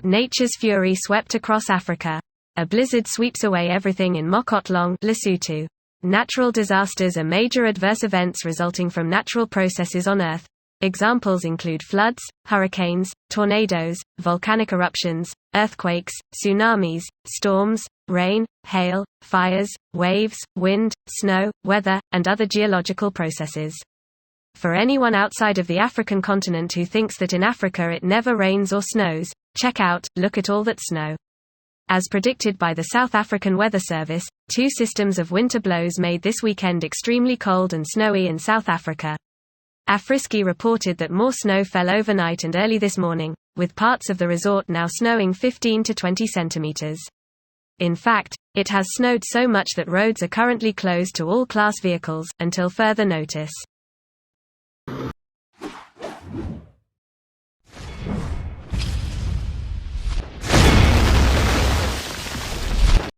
Nature's fury swept across Africa. A blizzard sweeps away everything in Mokhotlong, Lesotho. Natural disasters are major adverse events resulting from natural processes on Earth. Examples include floods, hurricanes, tornadoes, volcanic eruptions, earthquakes, tsunamis, storms, rain, hail, fires, waves, wind, snow, weather, and other geological processes. For anyone outside of the African continent who thinks that in Africa it never rains or snows, check out, look at all that snow. As predicted by the South African Weather Service, 2 systems of winter blows made this weekend extremely cold and snowy in South Africa. Afriski reported that more snow fell overnight and early this morning, with parts of the resort now snowing 15 to 20 centimeters. In fact, it has snowed so much that roads are currently closed to all class vehicles, until further notice.